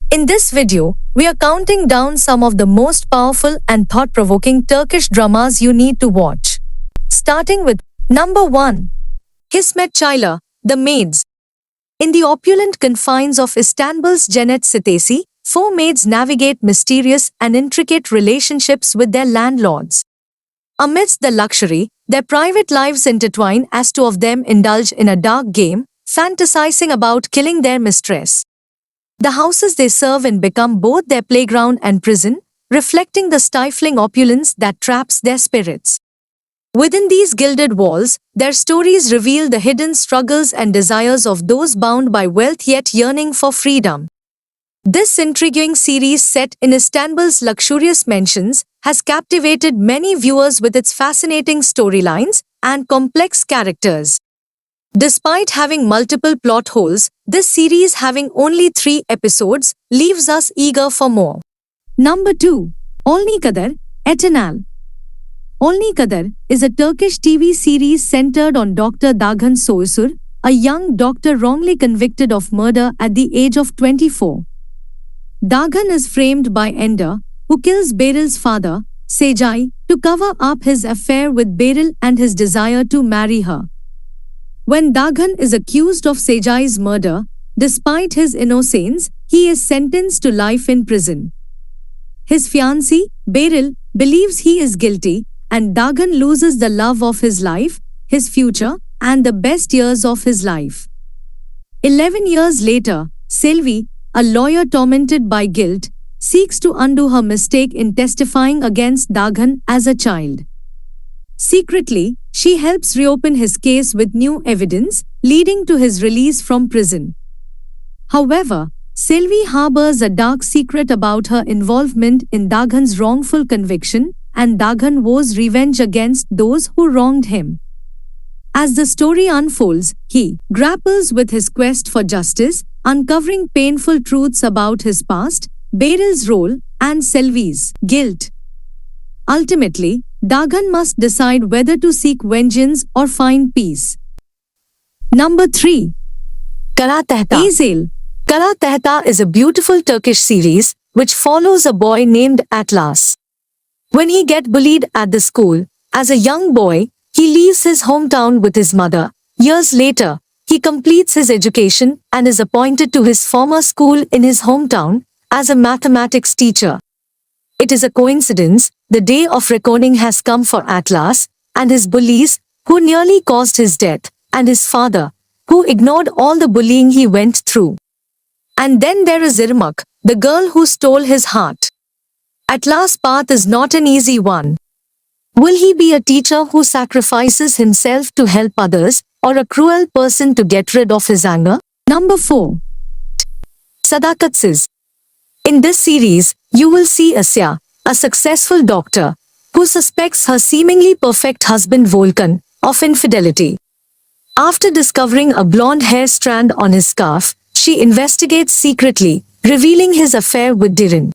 In this video, we are counting down some of the most powerful and thought-provoking Turkish dramas you need to watch. Starting with number 1. Hizmet Çaylar, The Maids. In the opulent confines of Istanbul's Cennet Sitesi, 4 maids navigate mysterious and intricate relationships with their landlords. Amidst the luxury, their private lives intertwine as 2 of them indulge in a dark game, fantasizing about killing their mistress. The houses they serve in become both their playground and prison, reflecting the stifling opulence that traps their spirits. Within these gilded walls, their stories reveal the hidden struggles and desires of those bound by wealth yet yearning for freedom. This intriguing series set in Istanbul's luxurious mansions has captivated many viewers with its fascinating storylines and complex characters. Despite having multiple plot holes, this series having only 3 episodes leaves us eager for more. Number 2. Olni Kadar, Eternal. Olni Kadar is a Turkish TV series centered on Dr. Daghan Soysur, a young doctor wrongly convicted of murder at the age of 24. Daghan is framed by Ender, who kills Beril's father, Sejai, to cover up his affair with Beril and his desire to marry her. When Daghan is accused of Sejai's murder, despite his innocence, he is sentenced to life in prison. His fiancée, Beril, believes he is guilty, and Daghan loses the love of his life, his future, and the best years of his life. 11 years later, Selvi, a lawyer tormented by guilt, seeks to undo her mistake in testifying against Daghan as a child. Secretly, she helps reopen his case with new evidence, leading to his release from prison. However, Selvi harbors a dark secret about her involvement in Daghan's wrongful conviction, and Daghan vows revenge against those who wronged him. As the story unfolds, he grapples with his quest for justice, uncovering painful truths about his past, Beril's role, and Selvi's guilt. Ultimately, Daghan must decide whether to seek vengeance or find peace. Number 3. Kara Tehta. Ezel. Kara Tehta is a beautiful Turkish series which follows a boy named Atlas. When he gets bullied at the school, as a young boy, he leaves his hometown with his mother. Years later, he completes his education and is appointed to his former school in his hometown as a mathematics teacher. It is a coincidence, the day of reckoning has come for Atlas and his bullies, who nearly caused his death, and his father, who ignored all the bullying he went through. And then there is Irmak, the girl who stole his heart. Atlas' path is not an easy one. Will he be a teacher who sacrifices himself to help others, or a cruel person to get rid of his anger? Number 4. Sadakatsiz. In this series, you will see Asya, a successful doctor, who suspects her seemingly perfect husband Volkan of infidelity. After discovering a blonde hair strand on his scarf, she investigates secretly, revealing his affair with Diren.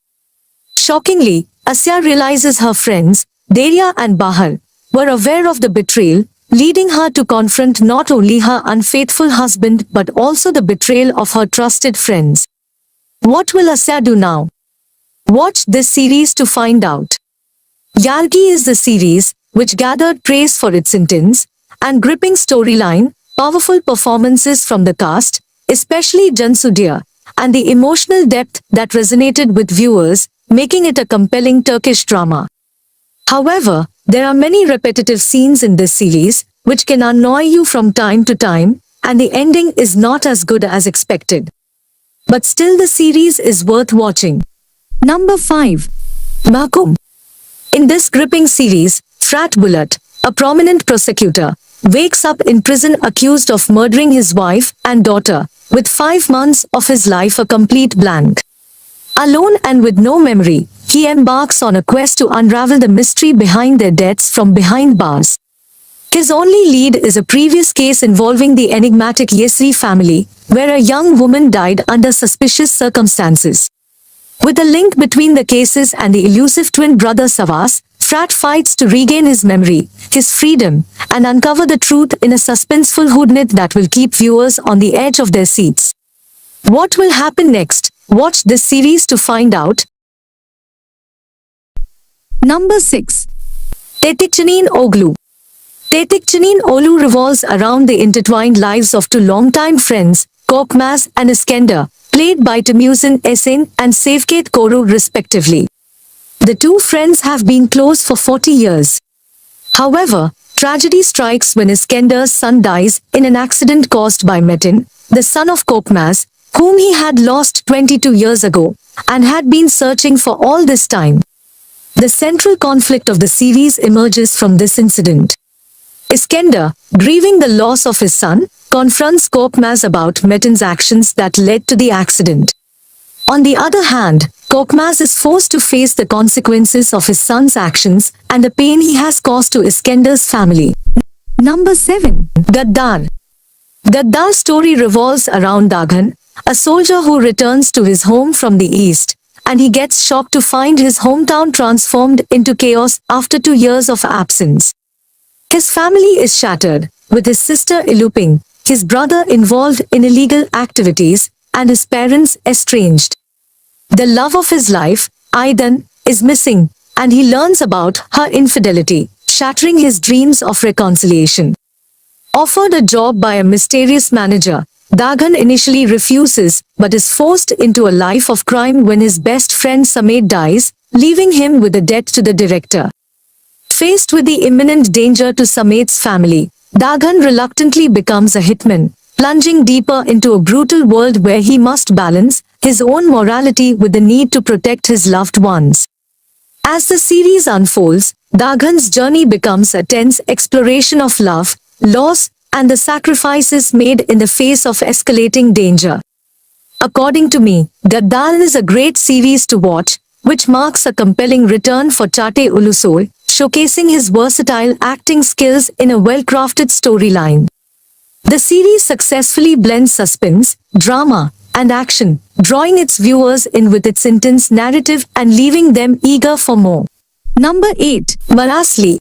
Shockingly, Asya realizes her friends, Derya and Bahar, were aware of the betrayal, leading her to confront not only her unfaithful husband but also the betrayal of her trusted friends. What will Asya do now? Watch this series to find out. Yargi is the series which gathered praise for its intense and gripping storyline, powerful performances from the cast, especially Cansu Dere, and the emotional depth that resonated with viewers, making it a compelling Turkish drama. However, there are many repetitive scenes in this series which can annoy you from time to time, and the ending is not as good as expected. But still the series is worth watching. Number 5. Mahkum. In this gripping series, Frat Bulut, a prominent prosecutor, wakes up in prison accused of murdering his wife and daughter, with 5 months of his life a complete blank. Alone and with no memory, he embarks on a quest to unravel the mystery behind their deaths from behind bars. His only lead is a previous case involving the enigmatic Yesri family, where a young woman died under suspicious circumstances. With a link between the cases and the elusive twin brother Savas, Frat fights to regain his memory, his freedom, and uncover the truth in a suspenseful whodunit that will keep viewers on the edge of their seats. What will happen next? Watch this series to find out. Number 6. Tetikçinin Oğlu. Tetikçinin Oğlu revolves around the intertwined lives of two longtime friends, Korkmaz and Iskender, played by Temujin Esin and Şevket Koru respectively. The two friends have been close for 40 years. However, tragedy strikes when Iskender's son dies in an accident caused by Metin, the son of Korkmaz, whom he had lost 22 years ago, and had been searching for all this time. The central conflict of the series emerges from this incident. Iskender, grieving the loss of his son, confronts Korkmaz about Metin's actions that led to the accident. On the other hand, Korkmaz is forced to face the consequences of his son's actions and the pain he has caused to Iskender's family. Number 7. Gaddar. Gaddar's story revolves around Daghan, a soldier who returns to his home from the east, and he gets shocked to find his hometown transformed into chaos after 2 years of absence. His family is shattered, with his sister eloping, his brother involved in illegal activities, and his parents estranged. The love of his life, Aydın, is missing, and he learns about her infidelity, shattering his dreams of reconciliation. Offered a job by a mysterious manager, Daghan initially refuses but is forced into a life of crime when his best friend Samet dies, leaving him with a debt to the director. Faced with the imminent danger to Samet's family, Daghan reluctantly becomes a hitman, plunging deeper into a brutal world where he must balance his own morality with the need to protect his loved ones. As the series unfolds, Daghan's journey becomes a tense exploration of love, loss, and the sacrifices made in the face of escalating danger. According to me, Gaddar is a great series to watch, which marks a compelling return for Çağatay Ulusoy, showcasing his versatile acting skills in a well-crafted storyline. The series successfully blends suspense, drama, and action, drawing its viewers in with its intense narrative and leaving them eager for more. Number 8. Marasli.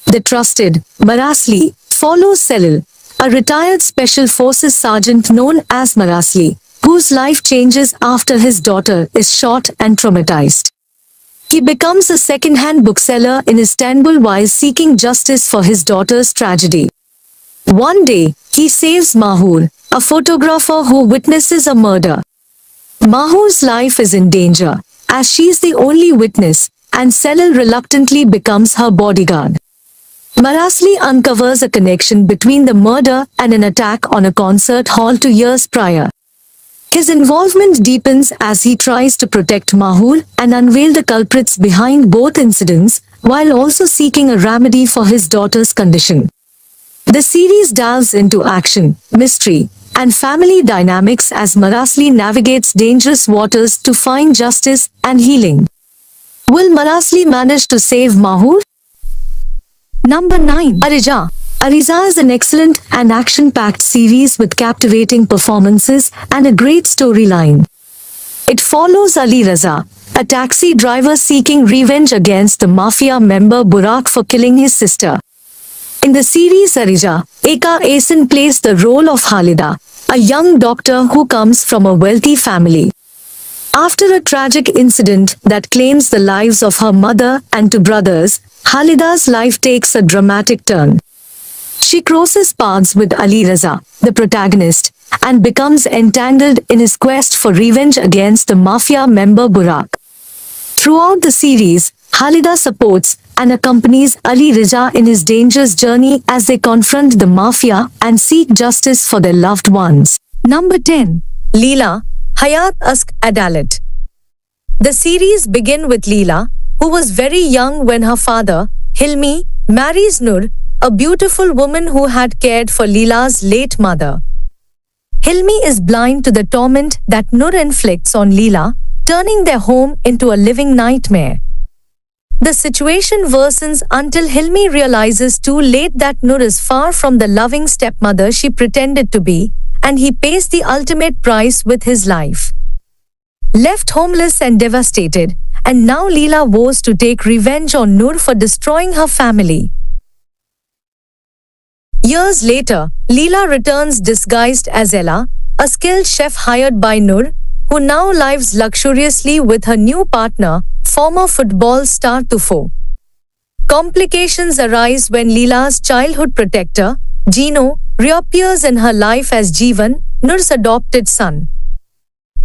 The trusted Marasli follows Celil, a retired Special Forces sergeant known as Marasli, whose life changes after his daughter is shot and traumatized. He becomes a second-hand bookseller in Istanbul while seeking justice for his daughter's tragedy. One day, he saves Mahur, a photographer who witnesses a murder. Mahur's life is in danger, as she is the only witness, and Celil reluctantly becomes her bodyguard. Marasli uncovers a connection between the murder and an attack on a concert hall 2 years prior. His involvement deepens as he tries to protect Mahur and unveil the culprits behind both incidents, while also seeking a remedy for his daughter's condition. The series delves into action, mystery, and family dynamics as Marasli navigates dangerous waters to find justice and healing. Will Marasli manage to save Mahur? Number 9. Arija. Arija is an excellent and action-packed series with captivating performances and a great storyline. It follows Ali Raza, a taxi driver seeking revenge against the mafia member Burak for killing his sister. In the series Arija, Eka Esin plays the role of Halida, a young doctor who comes from a wealthy family. After a tragic incident that claims the lives of her mother and 2 brothers, Halida's life takes a dramatic turn. She crosses paths with Ali Raza, the protagonist, and becomes entangled in his quest for revenge against the mafia member Burak. Throughout the series, Halida supports and accompanies Ali Raza in his dangerous journey as they confront the mafia and seek justice for their loved ones. Number 10. Leela, Hayat Aşk Adalet. The series begins with Leela, who was very young when her father, Hilmi, marries Nur, a beautiful woman who had cared for Leela's late mother. Hilmi is blind to the torment that Nur inflicts on Leela, turning their home into a living nightmare. The situation worsens until Hilmi realizes too late that Nur is far from the loving stepmother she pretended to be, and he pays the ultimate price with his life. Left homeless and devastated, and now Leela vows to take revenge on Nur for destroying her family. Years later, Leela returns disguised as Ella, a skilled chef hired by Nur, who now lives luxuriously with her new partner, former football star Tufo. Complications arise when Leela's childhood protector, Gino, reappears in her life as Jeevan, Noor's adopted son.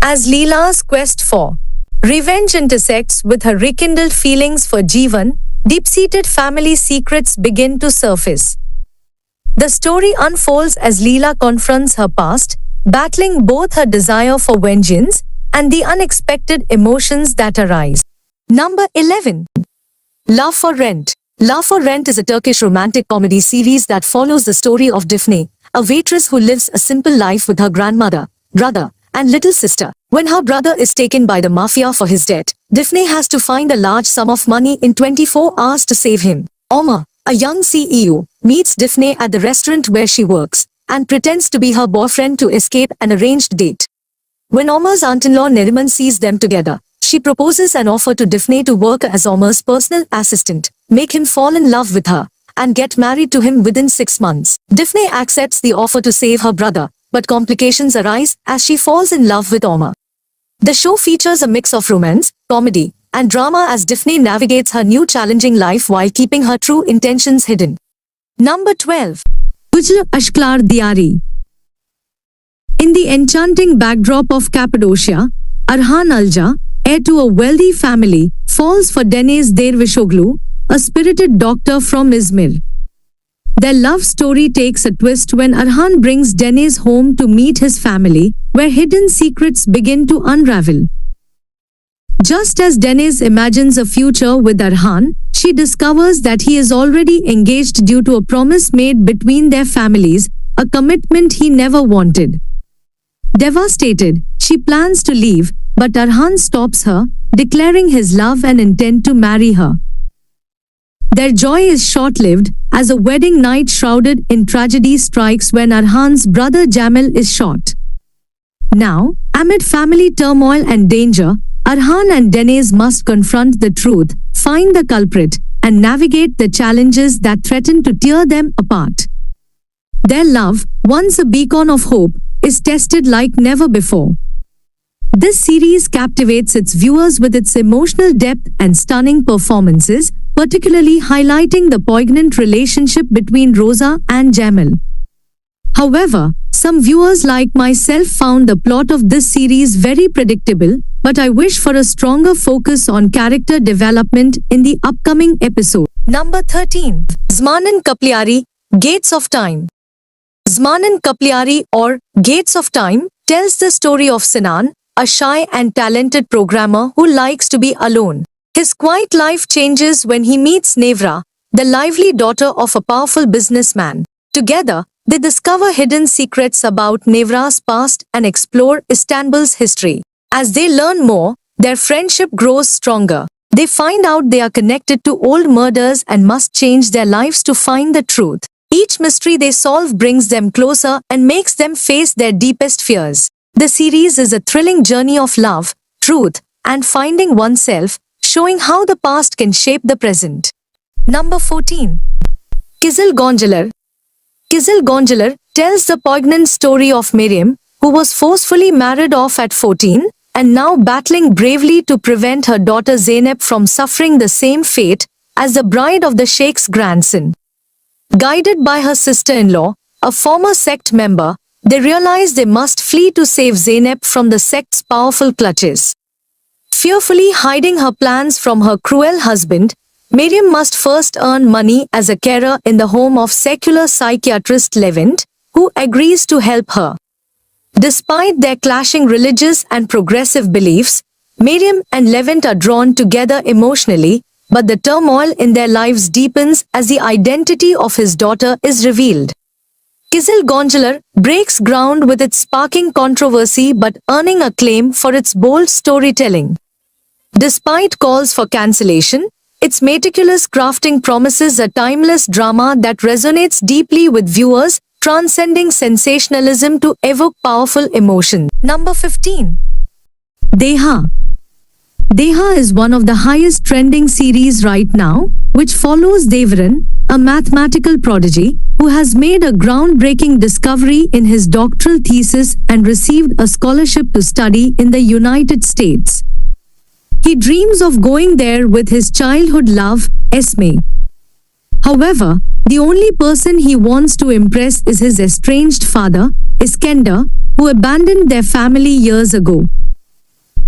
As Leela's quest for revenge intersects with her rekindled feelings for Jeevan, deep-seated family secrets begin to surface. The story unfolds as Leela confronts her past, battling both her desire for vengeance and the unexpected emotions that arise. Number 11. Love for Rent. Love for Rent is a Turkish romantic comedy series that follows the story of Defne, a waitress who lives a simple life with her grandmother, brother, and little sister. When her brother is taken by the mafia for his debt, Defne has to find a large sum of money in 24 hours to save him. Omar, a young CEO, meets Defne at the restaurant where she works and pretends to be her boyfriend to escape an arranged date. When Omar's aunt-in-law Neriman sees them together, she proposes an offer to Defne to work as Omar's personal assistant, make him fall in love with her, and get married to him within 6 months. Defne accepts the offer to save her brother, but complications arise as she falls in love with Omar. The show features a mix of romance, comedy, and drama as Defne navigates her new challenging life while keeping her true intentions hidden. Number 12. Ujla Ashklar Diyari. In the enchanting backdrop of Cappadocia, Arhan Alja, heir to a wealthy family, falls for Deniz Dervishoglu, a spirited doctor from Izmir. Their love story takes a twist when Arhan brings Deniz home to meet his family, where hidden secrets begin to unravel. Just as Deniz imagines a future with Arhan, she discovers that he is already engaged due to a promise made between their families, a commitment he never wanted. Devastated, she plans to leave, but Arhan stops her, declaring his love and intent to marry her. Their joy is short-lived, as a wedding night shrouded in tragedy strikes when Arhan's brother Jamil is shot. Now, amid family turmoil and danger, Arhan and Deniz must confront the truth, find the culprit, and navigate the challenges that threaten to tear them apart. Their love, once a beacon of hope, is tested like never before. This series captivates its viewers with its emotional depth and stunning performances, particularly highlighting the poignant relationship between Rosa and Jamil. However, some viewers like myself found the plot of this series very predictable, but I wish for a stronger focus on character development in the upcoming episode. Number 13. Zmanin Kapliari, Gates of Time. Zmanin Kapliari, or Gates of Time, tells the story of Sinan, a shy and talented programmer who likes to be alone. His quiet life changes when he meets Nevra, the lively daughter of a powerful businessman. Together, they discover hidden secrets about Nevra's past and explore Istanbul's history. As they learn more, their friendship grows stronger. They find out they are connected to old murders and must change their lives to find the truth. Each mystery they solve brings them closer and makes them face their deepest fears. The series is a thrilling journey of love, truth, and finding oneself, showing how the past can shape the present. Number 14. Kizil Goncalar. Kizil Goncalar tells the poignant story of Miriam, who was forcefully married off at 14 and now battling bravely to prevent her daughter Zeynep from suffering the same fate as the bride of the Sheikh's grandson. Guided by her sister-in-law, a former sect member, they realize they must flee to save Zeynep from the sect's powerful clutches. Fearfully hiding her plans from her cruel husband, Miriam must first earn money as a carer in the home of secular psychiatrist Levent, who agrees to help her. Despite their clashing religious and progressive beliefs, Miriam and Levent are drawn together emotionally, but the turmoil in their lives deepens as the identity of his daughter is revealed. Kizil Goncalar breaks ground with its sparking controversy but earning acclaim for its bold storytelling. Despite calls for cancellation, its meticulous crafting promises a timeless drama that resonates deeply with viewers, transcending sensationalism to evoke powerful emotions. Number 15. Deha. Deha is one of the highest trending series right now, which follows Devran, a a mathematical prodigy who has made a groundbreaking discovery in his doctoral thesis and received a scholarship to study in the United States. He dreams of going there with his childhood love, Esme. However, the only person he wants to impress is his estranged father, Iskender, who abandoned their family years ago.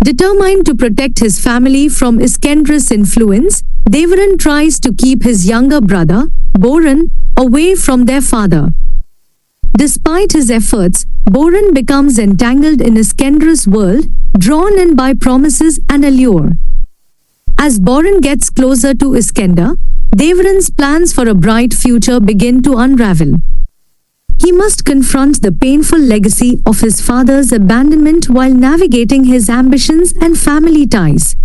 Determined to protect his family from Iskender's influence, Devaran tries to keep his younger brother, Boran, away from their father. Despite his efforts, Boran becomes entangled in Iskender's world, drawn in by promises and allure. As Boran gets closer to Iskender, Devaran's plans for a bright future begin to unravel. He must confront the painful legacy of his father's abandonment while navigating his ambitions and family ties.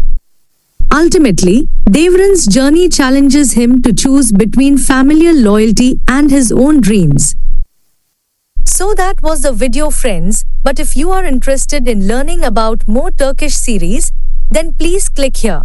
Ultimately, Devaran's journey challenges him to choose between familial loyalty and his own dreams. So that was the video, friends, but if you are interested in learning about more Turkish series, then please click here.